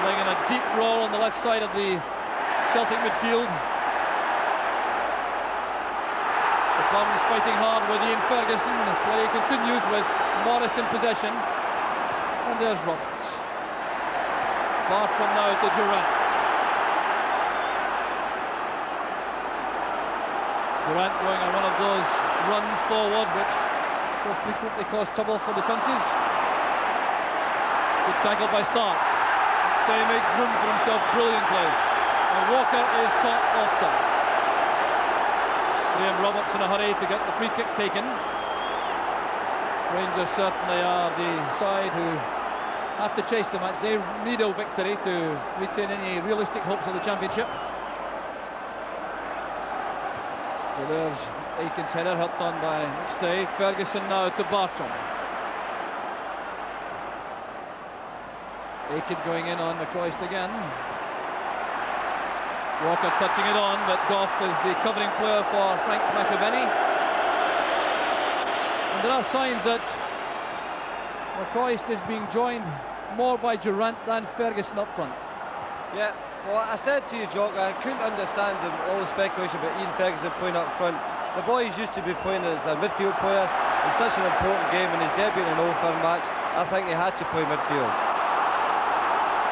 playing in a deep role on the left side of the Celtic midfield. The Bums fighting hard with Ian Ferguson. The play continues with Morris in possession. And there's Roberts. Bartram now to Durant. Durant going on one of those runs forward which so frequently cause trouble for defences. Good tackle by Stark. McStay makes room for himself brilliantly. And Walker is caught offside. Liam Roberts in a hurry to get the free kick taken. Rangers certainly are the side who have to chase the match. They need a victory to retain any realistic hopes of the championship. So there's Aiken's header, helped on by McStay. Ferguson now to Bartram. Aiken going in on McCoist again. Walker touching it on, but Gough is the covering player for Frank McAvenny. And there are signs that McCoist is being joined more by Durant than Ferguson up front. Yeah, well, I said to you, Jock, I couldn't understand all the speculation about Ian Ferguson playing up front. The boy is used to be playing as a midfield player in such an important game, and his debut in an Old Firm match, I think he had to play midfield.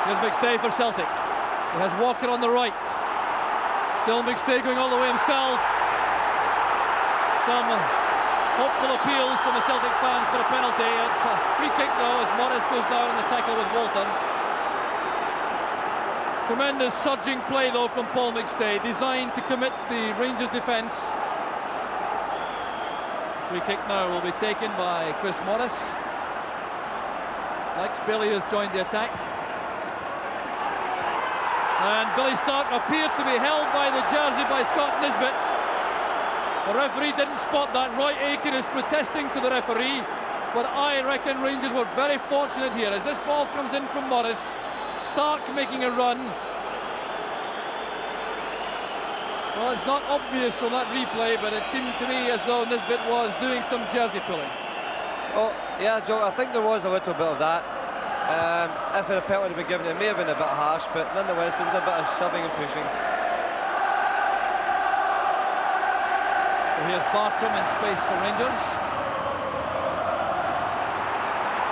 Here's McStay for Celtic. He has Walker on the right. Still McStay going all the way himself. Some hopeful appeals from the Celtic fans for a penalty. It's a free kick though as Morris goes down in the tackle with Walters. Tremendous surging play though from Paul McStay, designed to commit the Rangers defence. Free kick now will be taken by Chris Morris. Lex Bailey has joined the attack. And Billy Stark appeared to be held by the jersey by Scott Nisbet. The referee didn't spot that. Roy Aiken is protesting to the referee, but I reckon Rangers were very fortunate here as this ball comes in from Morris. Stark making a run. Well, it's not obvious from that replay, but it seemed to me as though Nisbet was doing some jersey pulling. Oh, yeah, Joe, I think there was a little bit of that. If a penalty had been given, it may have been a bit harsh, but nonetheless, there was a bit of shoving and pushing. So here's Bartram in space for Rangers.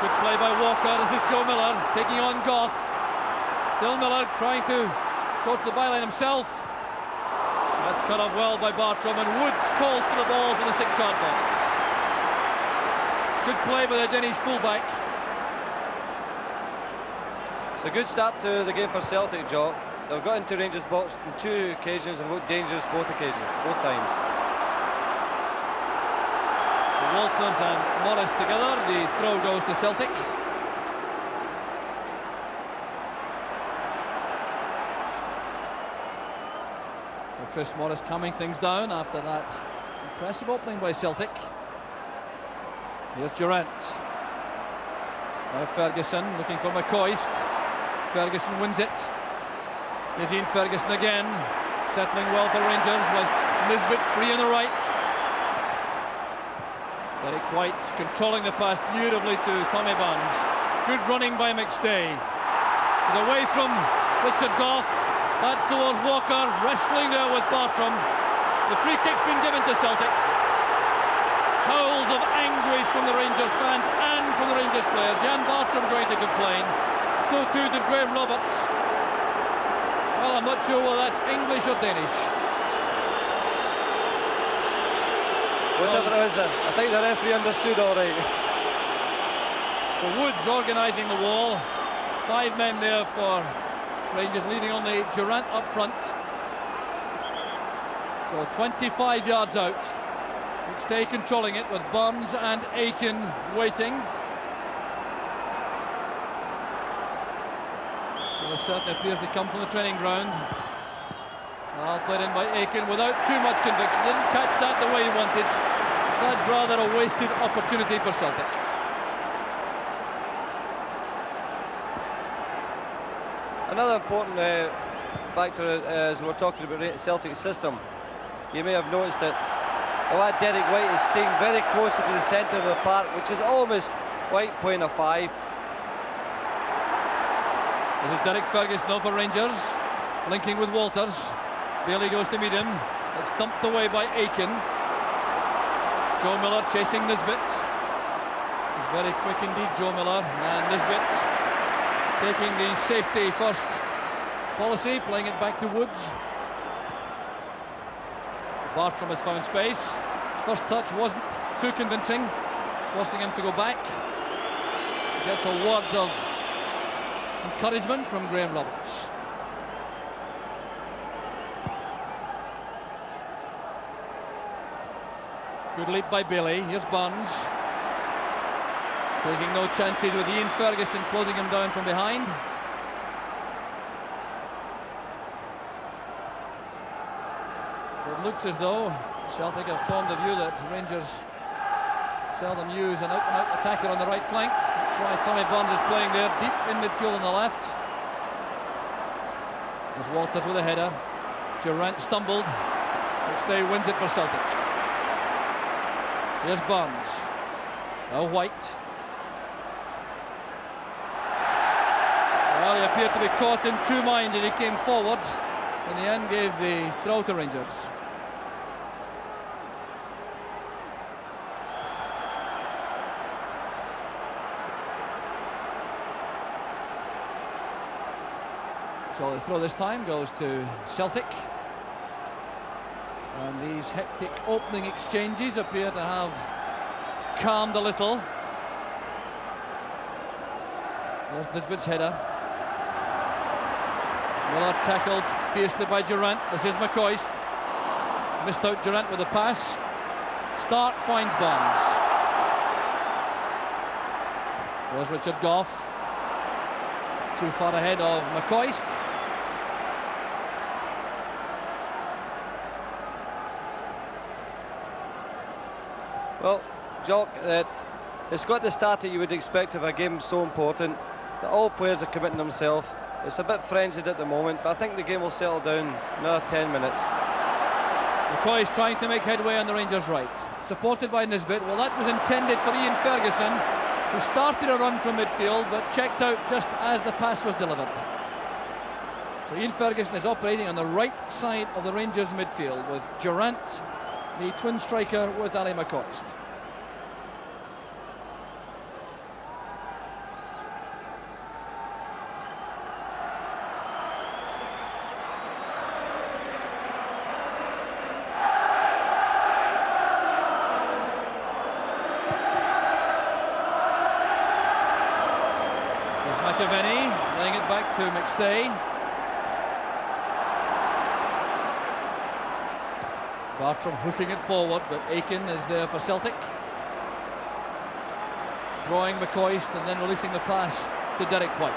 Good play by Walker. This is Joe Miller taking on Gough. Still Miller trying to go to the byline himself. That's cut off well by Bartram, and Woods calls for the ball from the 6-yard box. Good play by the Danish fullback. It's a good start to the game for Celtic, Jock. They've got into Rangers' box on 2 occasions and looked dangerous both occasions, both times. Walters and Morris together. The throw goes to Celtic. So Chris Morris calming things down after that impressive opening by Celtic. Here's Durant. Now Ferguson looking for McCoist. Ferguson wins it. Here's Ian Ferguson again, settling well for Rangers with Nisbet free on the right. Derek White controlling the pass beautifully to Tommy Barnes. Good running by McStay. He's away from Richard Gough. That's towards Walker, wrestling there with Bartram. The free kick's been given to Celtic. Howls of anguish from the Rangers fans and from the Rangers players. Jan Bartram going to complain. So too did Graham Roberts. Well, I'm not sure whether that's English or Danish. Whatever it is, I think the referee understood all right. So Woods organising the wall. 5 men there for Rangers, leaving only Durant up front. So 25 yards out. McStay controlling it with Burns and Aiken waiting. Well, certainly appears to come from the training ground. Well, played in by Aiken without too much conviction. Didn't catch that the way he wanted. That's rather a wasted opportunity for Celtic. Another important factor as we're talking about Celtic's system, you may have noticed that the lad Derek White is staying very close to the centre of the park, which is almost White playing a 5. This is Derek Ferguson now for Rangers, linking with Walters. Bailey goes to meet him. It's thumped away by Aiken. Joe Miller chasing Nisbet. He's very quick indeed, Joe Miller. And Nisbet taking the safety first policy, playing it back to Woods. Bartram has found space. His first touch wasn't too convincing, forcing him to go back. He gets a word of encouragement from Graham Roberts. Good leap by Bailey. Here's Burns. Taking no chances with Ian Ferguson closing him down from behind. So it looks as though Celtic have formed a view that Rangers seldom use an out-and-out attacker on the right flank. That's why Tommy Burns is playing there, deep in midfield on the left. There's Walters with a header. Durant stumbled. McStay wins it for Celtic. Here's Burns. Now White. Well, he appeared to be caught in two minds as he came forward. In the end, gave the throw to Rangers. So the throw this time goes to Celtic. And these hectic opening exchanges appear to have calmed a little. There's Nisbet's header. Miller tackled fiercely by Durant. This is McCoist. Missed out Durant with a pass. Stark finds Barnes. There's Richard Gough. Too far ahead of McCoist. Well, Jock, it's got the start that you would expect of a game so important, that all players are committing themselves. It's a bit frenzied at the moment, but I think the game will settle down in another 10 minutes. McCoy is trying to make headway on the Rangers' right, supported by Nisbet. Well, that was intended for Ian Ferguson, who started a run from midfield but checked out just as the pass was delivered. So Ian Ferguson is operating on the right side of the Rangers' midfield with Durant, the twin striker, with Ali McCoist. McAvenny laying it back to McStay. Bartram hooking it forward, but Aiken is there for Celtic. Drawing McCoist and then releasing the pass to Derek White.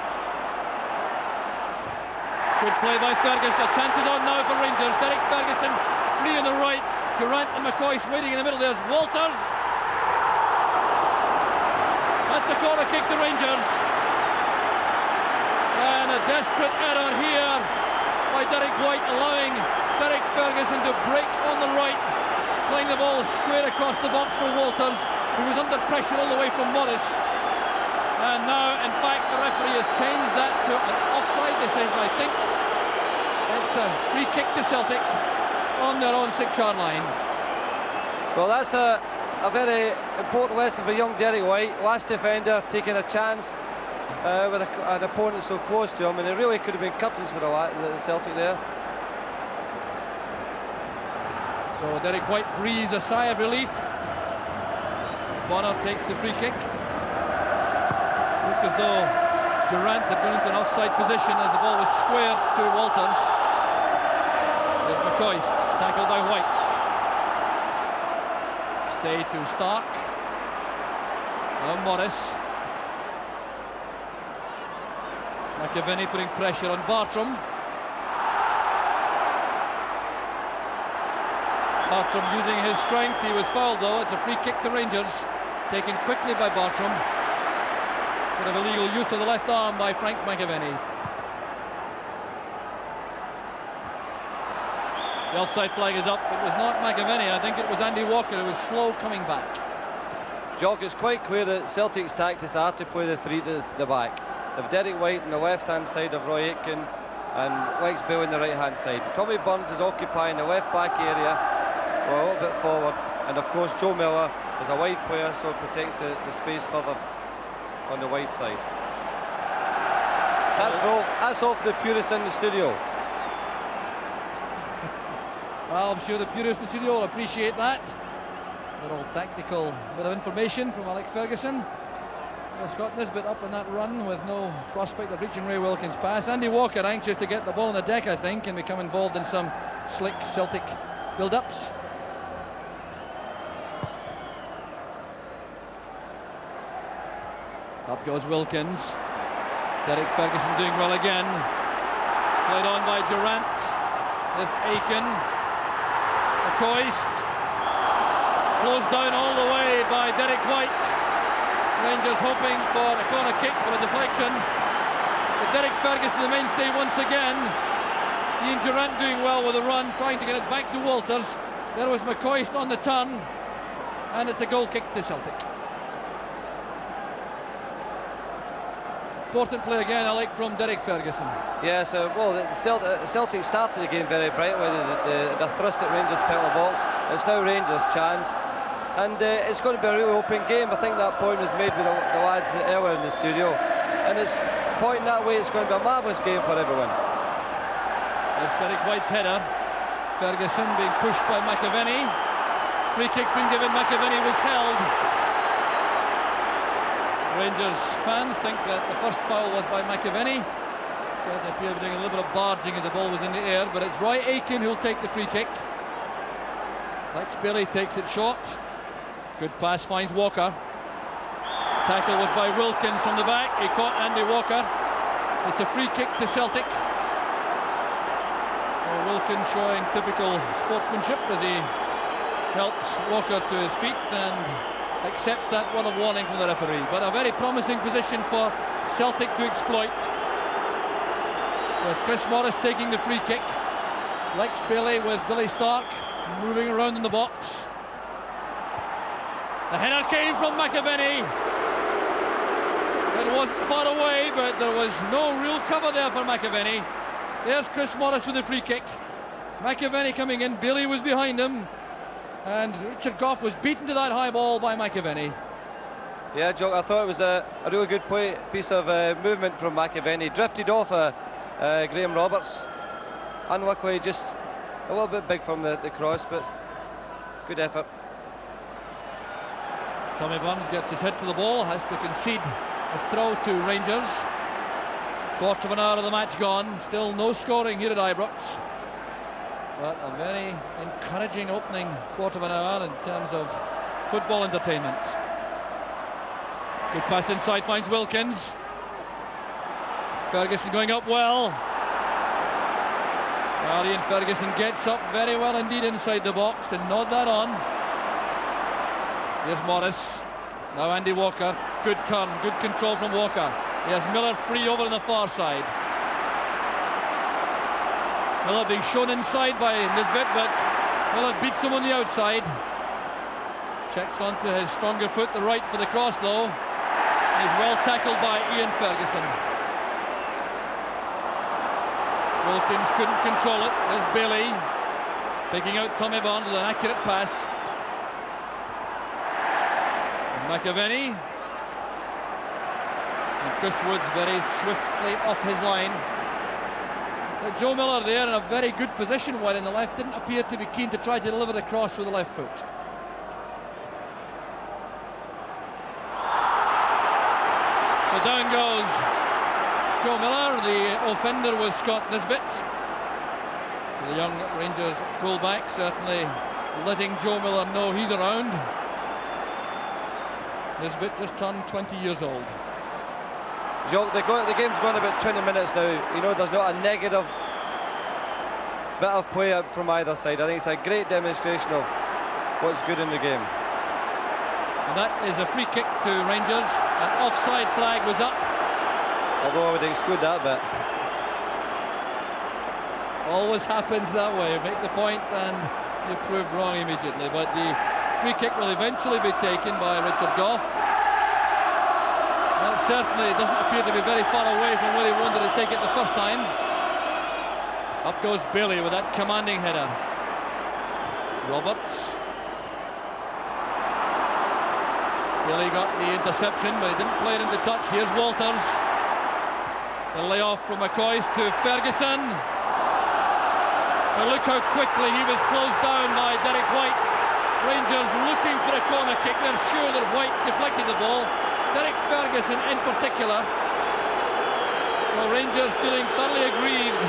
Good play by Ferguson. The chances on now for Rangers. Derek Ferguson free on the right. Durant and McCoist waiting in the middle. There's Walters. That's a corner kick to Rangers. And a desperate error here by Derek White, allowing Derek Ferguson to break on the right, playing the ball square across the box for Walters, who was under pressure all the way from Morris. And now, in fact, the referee has changed that to an offside decision, I think. It's a free kick to Celtic on their own 6-yard line. Well, that's a very important lesson for young Derek White. Last defender taking a chance with an opponent so close to him, and it really could have been curtains for the Celtic there. So Derek White breathes a sigh of relief. Bonner takes the free kick. Looked as though Durant had gone into an offside position as the ball was squared to Walters. There's McCoist, tackled by White. Stay to Stark. Now Morris. McAvenny putting pressure on Bartram. Bartram using his strength. He was fouled though. It's a free kick to Rangers, taken quickly by Bartram. Bit of illegal use of the left arm by Frank McAvenny. The offside flag is up. It was not McAvenny. I think it was Andy Walker who was slow coming back. Jock, it's quite clear that Celtic's tactics are to play the three at the back. They've Derek White on the left-hand side of Roy Aitken and Lex Bailey on the right-hand side. Tommy Burns is occupying the left-back area, well, a little bit forward, and of course Joe Miller is a wide player, so it protects the space further on the wide side. That's all for the purists in the studio. Well, I'm sure the purists in the studio will appreciate that. Little tactical bit of information from Alec Ferguson. So Scott Nisbet up on that run with no prospect of reaching Ray Wilkins' pass. Andy Walker anxious to get the ball on the deck, I think, and become involved in some slick Celtic build-ups. Up goes Wilkins. Derek Ferguson doing well again. Played on by Durant. There's Aitken. McCoist. Closed down all the way by Derek White. Rangers hoping for a corner kick for a deflection. But Derek Ferguson, the mainstay once again. Ian Durant doing well with a run, trying to get it back to Walters. There was McCoist on the turn. And it's a goal kick to Celtic. Important play again, I like, from Derek Ferguson. Yes, well, Celtic started the game very brightly. The thrust at Rangers' penalty box. It's now Rangers' chance. And it's going to be a really open game. I think that point was made with the lads earlier in the studio. And it's pointing that way, it's going to be a marvellous game for everyone. There's Derek White's header. Ferguson being pushed by McAvenny. Free kick's been given, McAvenny was held. Rangers fans think that the first foul was by McAvenny. So they appear to be doing a little bit of barging as the ball was in the air. But it's Roy Aitken who'll take the free kick. Lex Bailey takes it short. Good pass, finds Walker. Tackle was by Wilkins from the back. He caught Andy Walker. It's a free kick to Celtic. Well, Wilkins showing typical sportsmanship as he helps Walker to his feet and accepts that word of warning from the referee. But a very promising position for Celtic to exploit, with Chris Morris taking the free kick. Lex Bailey with Billy Stark moving around in the box. The header came from McAvenny. It wasn't far away, but there was no real cover there for McAvenny. There's Chris Morris with the free kick. McAvenny coming in, Bailey was behind him, and Richard Gough was beaten to that high ball by McAvenny. Yeah, Joe, I thought it was a really good piece of movement from McAvenny. Drifted off Graham Roberts. Unluckily, just a little bit big from the cross, but good effort. Tommy Burns gets his head to the ball, has to concede a throw to Rangers. Quarter of an hour of the match gone, still no scoring here at Ibrox. But a very encouraging opening quarter of an hour in terms of football entertainment. Good pass inside, finds Wilkins. Ferguson going up well. Ian Ferguson gets up very well indeed inside the box to nod that on. Here's Morris. Now Andy Walker. Good turn, good control from Walker. He has Miller free over on the far side. Miller being shown inside by Nisbet, but Miller beats him on the outside. Checks onto his stronger foot, the right for the cross though. He's well tackled by Ian Ferguson. Wilkins couldn't control it. There's Bailey picking out Tommy Barnes with an accurate pass. And McAvenny. And Chris Woods very swiftly off his line. But Joe Miller there in a very good position wide in the left, didn't appear to be keen to try to deliver the cross with the left foot. So down goes Joe Miller. The offender was Scott Nisbet. The young Rangers fullback certainly letting Joe Miller know he's around. Nisbet just turned 20 years old. The game's gone about 20 minutes now. You know, there's not a negative bit of play out from either side. I think it's a great demonstration of what's good in the game. And that is a free kick to Rangers. An offside flag was up. Although I would exclude that bit. Always happens that way. You make the point and you prove wrong immediately. But the free kick will eventually be taken by Richard Gough. Well, it certainly doesn't appear to be very far away from where he wanted to take it the first time. Up goes Bailey with that commanding header. Roberts. Bailey got the interception, but he didn't play it into touch. Here's Walters. The layoff from McCoist to Ferguson. But look how quickly he was closed down by Derek White. Rangers looking for a corner kick. They're sure that White deflected the ball. Derek Ferguson in particular. So Rangers feeling thoroughly aggrieved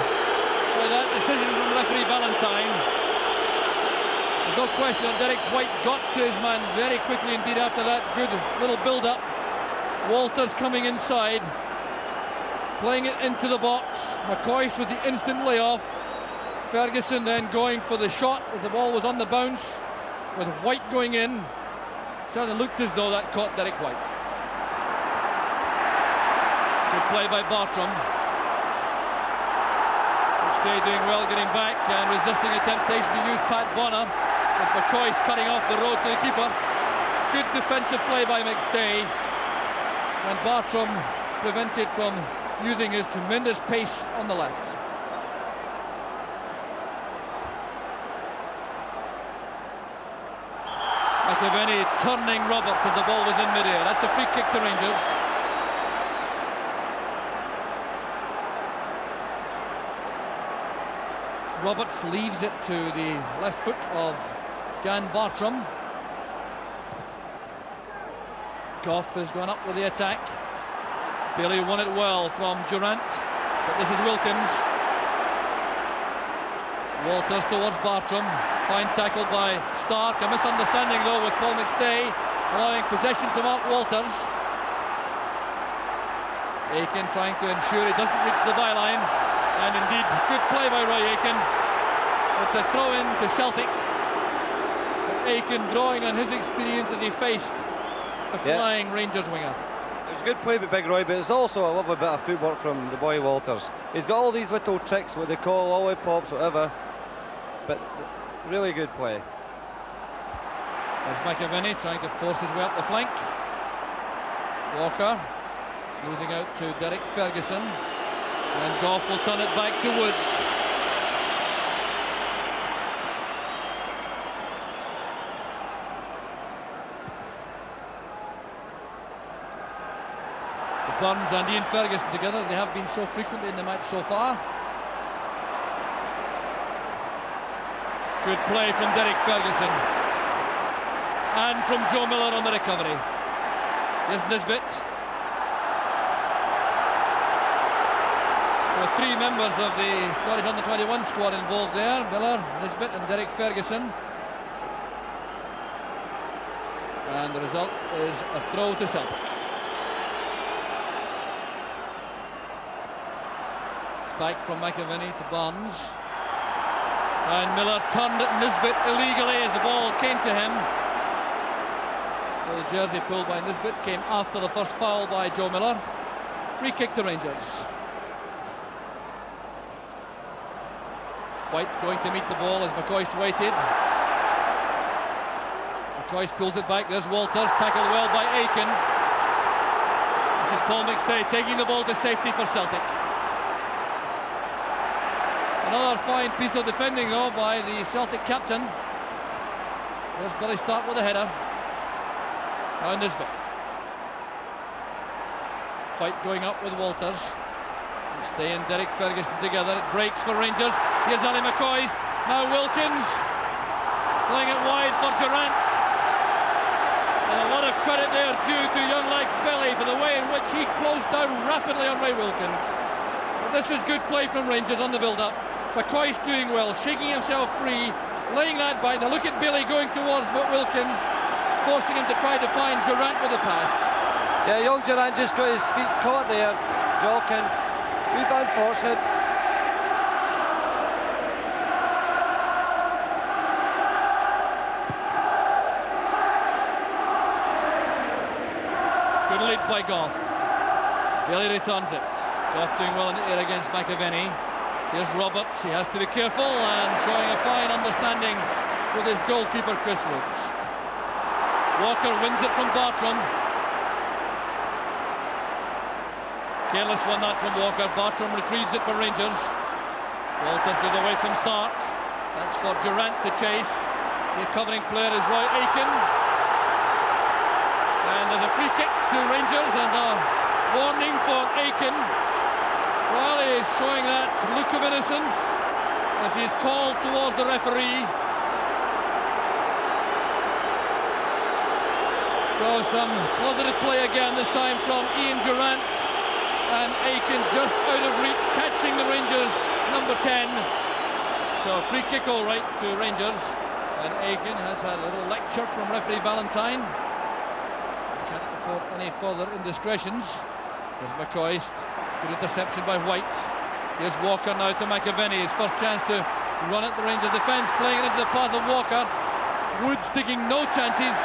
by that decision from referee Valentine. There's no question that Derek White got to his man very quickly indeed after that good little build-up. Walters coming inside, playing it into the box. McCoist with the instant layoff. Ferguson then going for the shot as the ball was on the bounce, with White going in. Certainly looked as though that caught Derek White. Good play by Bartram. McStay doing well getting back and resisting a temptation to use Pat Bonner, with McCoist cutting off the road to the keeper. Good defensive play by McStay, and Bartram prevented from using his tremendous pace on the left. McAvenny turning Roberts as the ball was in mid-air. That's a free kick to Rangers. Roberts leaves it to the left foot of Jan Bartram. Gough has gone up with the attack. Bailey won it well from Durant, but this is Wilkins. Walters towards Bartram. Fine tackle by Stark. A misunderstanding though with Paul McStay, allowing possession to Mark Walters. Aiken trying to ensure he doesn't reach the byline, and indeed good play by Roy Aiken. It's a throw in to Celtic, but Aiken drawing on his experience as he faced a flying Rangers winger. It was a good play by Big Roy, but it's also a lovely bit of footwork from the boy Walters. He's got all these little tricks, what they call ollie pops, whatever, but really good play. There's McAvenny trying to force his way up the flank. Walker losing out to Derek Ferguson, and Gough will turn it back to Woods. Burns and Ian Ferguson together, they have been so frequently in the match so far. Good play from Derek Ferguson, and from Joe Miller on the recovery. Here's Nisbet. There are three members of the Scottish under-21 squad involved there: Miller, Nisbet and Derek Ferguson. And the result is a throw to Celtic. Back from McAvenny to Barnes, and Miller turned at Nisbet illegally as the ball came to him. So the jersey pulled by Nisbet came after the first foul by Joe Miller. Free kick to Rangers. White going to meet the ball as McCoist waited. McCoist pulls it back. There's Walters, tackled well by Aiken. This is Paul McStay taking the ball to safety for Celtic. Another fine piece of defending though by the Celtic captain. There's Billy Stark with a header. Now Nisbet. White going up with Walters. McStay and Derek Ferguson together. It breaks for Rangers. Here's Ali McCoist. Now Wilkins playing it wide for Durant. And a lot of credit there due to young Legs Billy for the way in which he closed down rapidly on Ray Wilkins. But this was good play from Rangers on the build-up. McCoy's doing well, shaking himself free, laying that back. Now look at Billy going towards Wilkins, forcing him to try to find Durant with a pass. Yeah, young Durant just got his feet caught there, jogging. Wee bit unfortunate. Good lead by Gough. Billy returns it. Gough doing well in the air against McAvenny. Here's Roberts, he has to be careful, and showing a fine understanding with his goalkeeper Chris Woods. Walker wins it from Bartram. Careless one that from Walker. Bartram retrieves it for Rangers. Walters goes away from Stark. That's for Durant to chase. The covering player is Roy Aiken. And there's a free kick to Rangers and a warning for Aiken. Well, he is showing that look of innocence as he is called towards the referee. So some positive play again, this time from Ian Durant. And Aiken just out of reach, catching the Rangers number 10. So free kick all right to Rangers. And Aiken has had a little lecture from referee Valentine. Can't afford any further indiscretions. There's McCoist. Good interception by White. Here's Walker now to McAvenny. His first chance to run at the Rangers defence, playing it into the path of Walker. Woods taking no chances.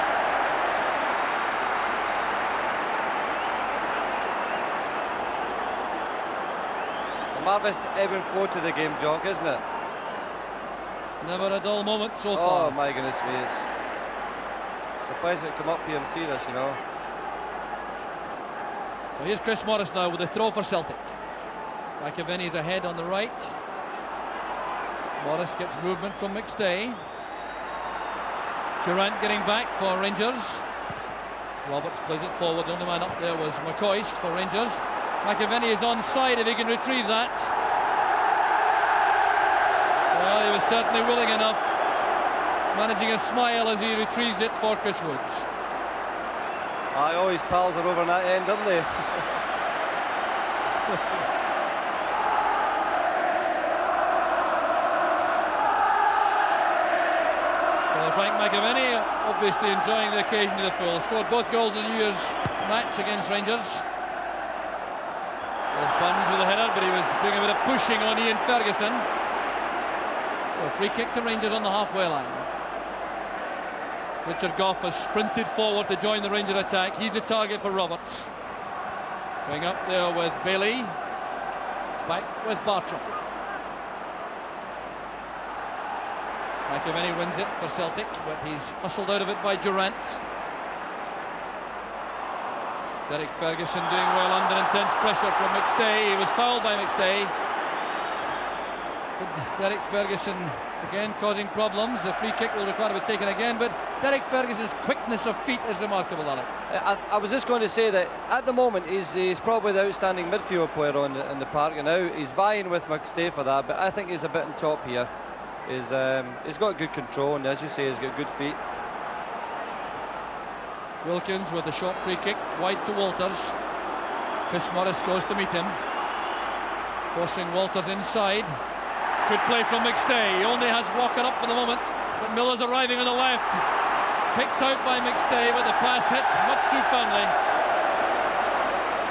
Marvellous ebb and flow to the game, Jock, isn't it? Never a dull moment so far. Oh my goodness me, it's surprised to come up here and see this, you know. So here's Chris Morris now with a throw for Celtic. McAvenny's ahead on the right. Morris gets movement from McStay. Durant getting back for Rangers. Roberts plays it forward. The only man up there was McCoist for Rangers. McAvenny is onside if he can retrieve that. Well, he was certainly willing enough, managing a smile as he retrieves it for Chris Woods. All his pals are over on that end, aren't they? So Frank McAvenny obviously enjoying the occasion to the full. Scored both goals in the New Year's match against Rangers. There's Burns with a header, but he was doing a bit of pushing on Ian Ferguson. So free kick to Rangers on the halfway line. Richard Gough has sprinted forward to join the Ranger attack. He's the target for Roberts. Going up there with Bailey. It's back with Bartram. McAvenny wins it for Celtic, but he's hustled out of it by Durant. Derek Ferguson doing well under intense pressure from McStay. He was fouled by McStay. But Derek Ferguson again causing problems. The free kick will require to be taken again, but Derek Ferguson's quickness of feet is remarkable, Alec. I was just going to say that at the moment he's probably the outstanding midfield player in the park, and now he's vying with McStay for that, but I think he's a bit on top here. He's got good control, and as you say, he's got good feet. Wilkins with a short free kick, wide to Walters. Chris Morris goes to meet him, forcing Walters inside. Good play from McStay. He only has Walker up for the moment, but Miller's arriving on the left. Picked out by McStay, but the pass hit much too firmly.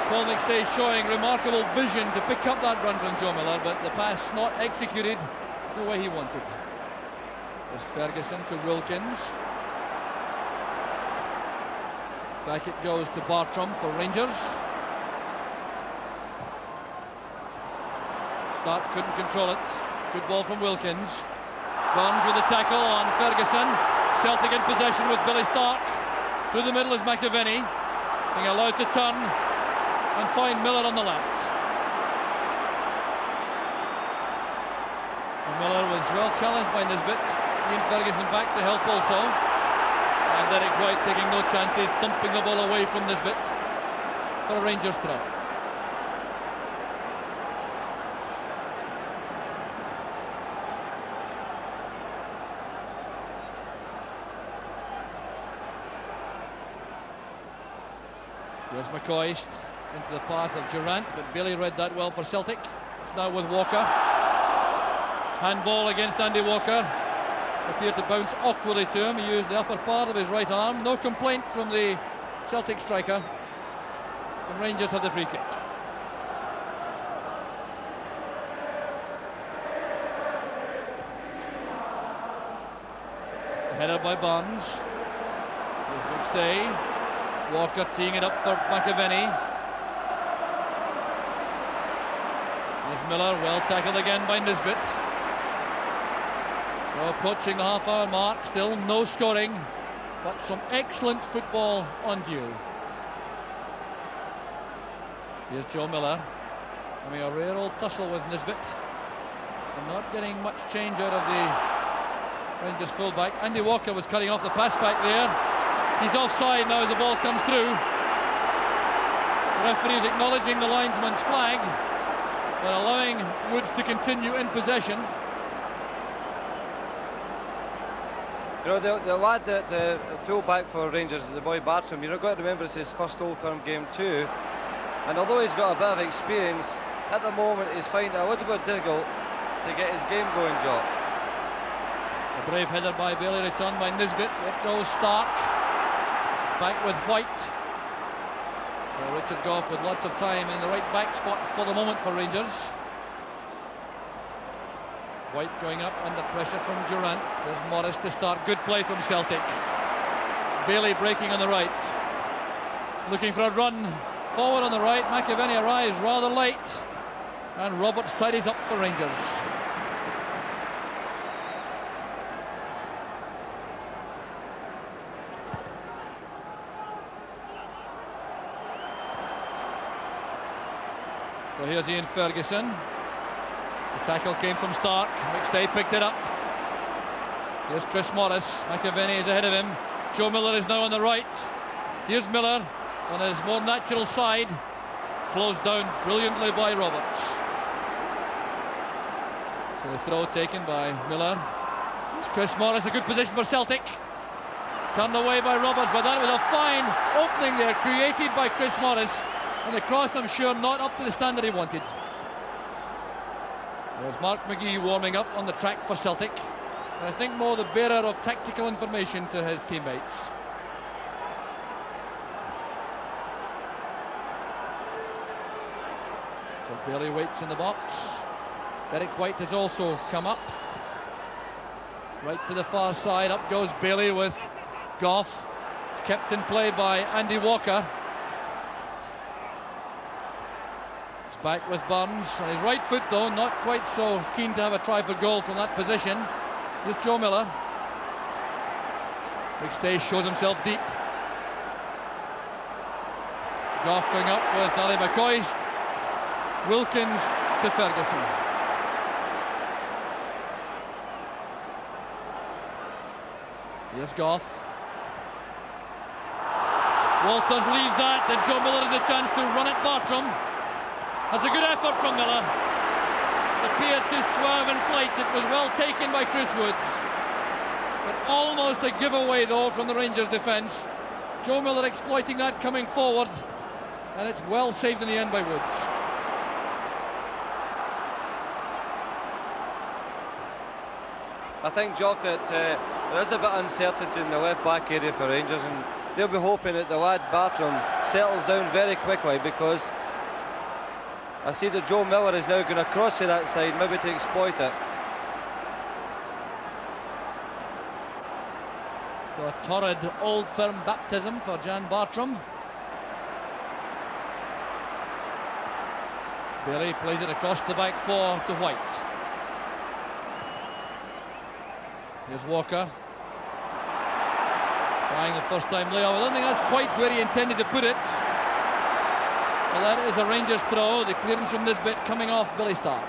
Paul McStay showing remarkable vision to pick up that run from Joe Miller, but the pass not executed the way he wanted. There's Ferguson to Wilkins. Back it goes to Bartram for Rangers. Stark couldn't control it. Good ball from Wilkins. Burns with the tackle on Ferguson. Celtic in possession with Billy Stark. Through the middle is McAvenny, being allowed to turn and find Miller on the left. And Miller was well challenged by Nisbet. Ian Ferguson back to help also. And Derek White taking no chances, thumping the ball away from Nisbet for a Rangers throw. There's McCoist into the path of Durant, but Bailey read that well for Celtic. It's now with Walker. Handball against Andy Walker. Appeared to bounce awkwardly to him. He used the upper part of his right arm. No complaint from the Celtic striker. And Rangers have the free kick. Headed by Barnes. There's McStay. Walker teeing it up for McAvenny. There's Miller, well tackled again by Nisbet. So approaching the half-hour mark, still no scoring, but some excellent football on view. Here's Joe Miller having a rare old tussle with Nisbet and not getting much change out of the Rangers fullback. Andy Walker was cutting off the pass back there. He's offside now as the ball comes through. The referee is acknowledging the linesman's flag, but allowing Woods to continue in possession. You know, the lad that full back for Rangers, the boy Bartram, you've got to remember it's his first Old Firm game too. And although he's got a bit of experience, at the moment he's finding it a little bit difficult to get his game going, Jock. A brave header by Bailey, returned by Nisbet. It goes Stark. It's back with White. So Richard Gough with lots of time in the right back spot for the moment for Rangers. White going up under pressure from Durant. There's Morris to start. Good play from Celtic. Bailey breaking on the right. Looking for a run forward on the right. McAvenny arrives rather late. And Roberts tidies up for Rangers. So here's Ian Ferguson. The tackle came from Stark. McStay picked it up. Here's Chris Morris. McAvenny is ahead of him. Joe Miller is now on the right. Here's Miller on his more natural side. Closed down brilliantly by Roberts. So the throw taken by Miller. It's Chris Morris, a good position for Celtic. Turned away by Roberts, but that was a fine opening there created by Chris Morris. And the cross, I'm sure, not up to the standard he wanted. There's Mark McGee warming up on the track for Celtic. And I think more the bearer of tactical information to his teammates. So Bailey waits in the box. Derek White has also come up. Right to the far side, up goes Bailey with Gough. It's kept in play by Andy Walker. It's back with Burns on his right foot though, not quite so keen to have a try for goal from that position. Here's Joe Miller. McStay shows himself deep. Gough going up with Ali McCoist. Wilkins to Ferguson. Here's Gough. Walters leaves that, and Joe Miller has a chance to run at Bartram. That's a good effort from Miller. It appeared to swerve in flight. It was well taken by Chris Woods. But almost a giveaway though from the Rangers defence. Joe Miller exploiting that coming forward, and it's well saved in the end by Woods. I think, Jock, that there is a bit of uncertainty in the left back area for Rangers, and they'll be hoping that the lad Bartram settles down very quickly, because I see that Joe Miller is now going to cross to that side, maybe to exploit it. So a torrid Old Firm baptism for Jan Bartram. Bailey plays it across the back four to White. Here's Walker. Trying the first time layoff. I don't think that's quite where he intended to put it. But that is a Rangers throw. The clearance from Nisbet coming off Billy Stark.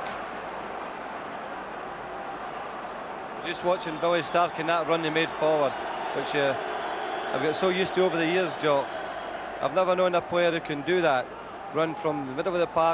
Just watching Billy Stark in that run he made forward, which I've got so used to over the years, Jock. I've never known a player who can do that. Run from the middle of the park